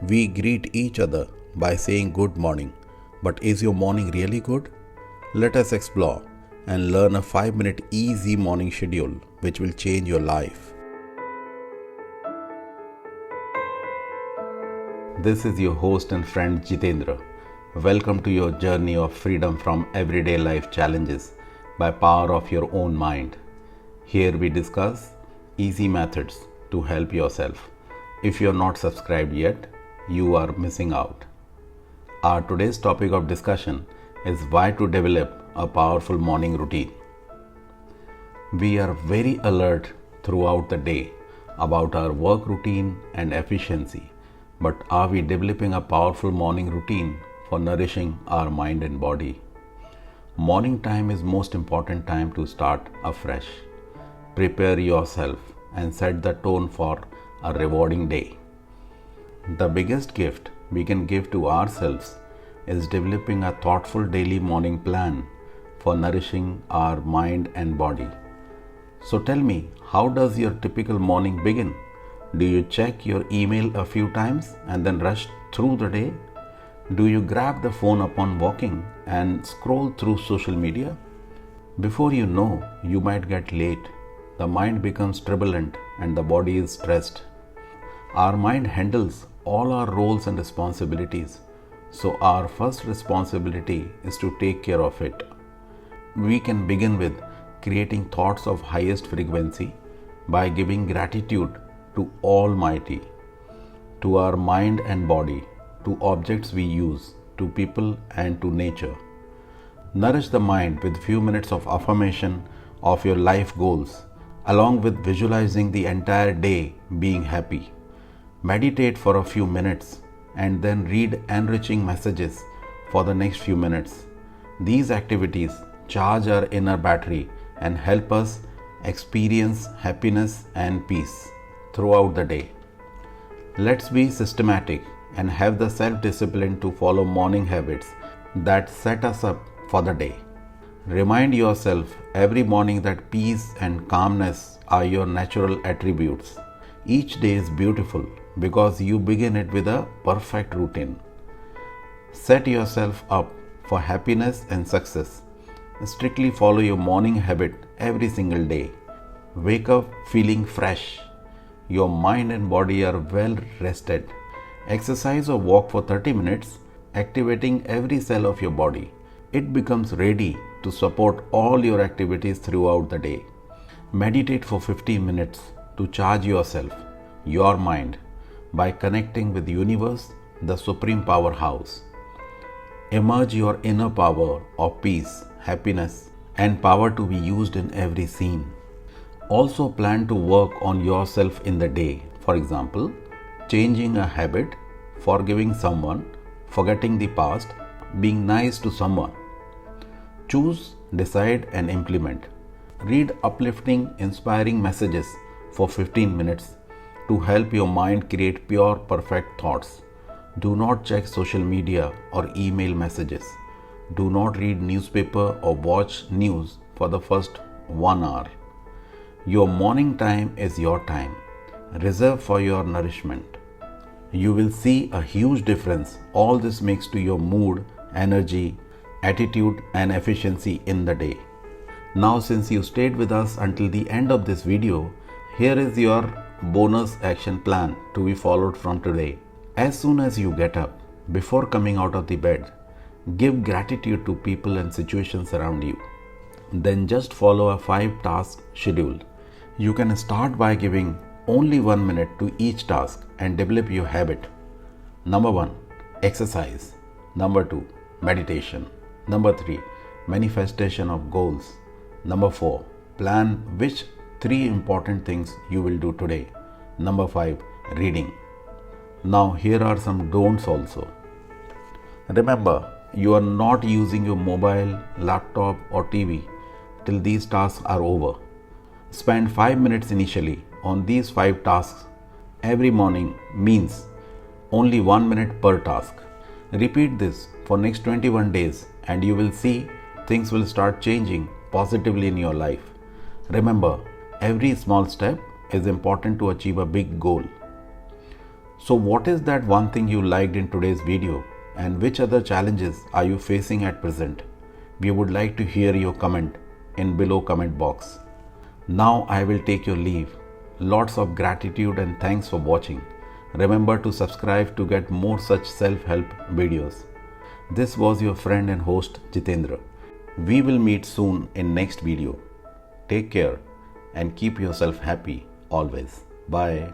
We greet each other by saying good morning. But is your morning really good? Let us explore and learn a 5-minute easy morning schedule which will change your life. This is your host and friend Jitendra. Welcome to your journey of freedom from everyday life challenges by power of your own mind. Here we discuss easy methods to help yourself. If you are not subscribed yet, you are missing out. Our today's topic of discussion is why to develop a powerful morning routine. We are very alert throughout the day about our work routine and efficiency, but are we developing a powerful morning routine for nourishing our mind and body? Morning time is most important time to start afresh. Prepare yourself and set the tone for a rewarding day. The biggest gift we can give to ourselves is developing a thoughtful daily morning plan for nourishing our mind and body. So tell me, how does your typical morning begin? Do you check your email a few times and then rush through the day? Do you grab the phone upon walking and scroll through social media? Before you know, you might get late. The mind becomes turbulent and the body is stressed. Our mind handles all our roles and responsibilities, so our first responsibility is to take care of it. We can begin with creating thoughts of highest frequency by giving gratitude to Almighty, to our mind and body, to objects we use, to people and to nature. Nourish the mind with few minutes of affirmation of your life goals, along with visualizing the entire day being happy. Meditate for a few minutes and then read enriching messages for the next few minutes. These activities charge our inner battery and help us experience happiness and peace throughout the day. Let's be systematic and have the self-discipline to follow morning habits that set us up for the day. Remind yourself every morning that peace and calmness are your natural attributes. Each day is beautiful because you begin it with a perfect routine. Set yourself up for happiness and success. Strictly follow your morning habit every single day. Wake up feeling fresh. Your mind and body are well rested. Exercise or walk for 30 minutes, activating every cell of your body. It becomes ready to support all your activities throughout the day. Meditate for 15 minutes to charge yourself, your mind, by connecting with the universe, the supreme powerhouse. Emerge your inner power of peace, happiness, and power to be used in every scene. Also plan to work on yourself in the day. For example, changing a habit, forgiving someone, forgetting the past, being nice to someone. Choose, decide, and implement. Read uplifting, inspiring messages for 15 minutes to help your mind create pure, perfect thoughts. Do not check social media or email messages. Do not read newspaper or watch news for the first 1 hour. Your morning time is your time. Reserve for your nourishment. You will see a huge difference all this makes to your mood, energy, attitude and efficiency in the day. Now, since you stayed with us until the end of this video, here is your bonus action plan to be followed from today. As soon as you get up, before coming out of the bed, give gratitude to people and situations around you. Then just follow a 5-task schedule. You can start by giving only 1 minute to each task and develop your habit. Number 1, exercise. Number 2, meditation. Number 3, manifestation of goals. Number 4, plan which 3 important things you will do today. Number 5, reading. Now here are some don'ts also. Remember, you are not using your mobile, laptop or TV till these tasks are over. Spend 5 minutes initially on these 5 tasks every morning, means only 1 minute per task. Repeat this for next 21 days and you will see things will start changing positively in your life. Remember, every small step is important to achieve a big goal. So what is that one thing you liked in today's video, and which other challenges are you facing at present? We would like to hear your comment in below comment box. Now I will take your leave. Lots of gratitude and thanks for watching. Remember to subscribe to get more such self-help videos. This was your friend and host Jitendra. We will meet soon in next video. Take care and keep yourself happy always. Bye.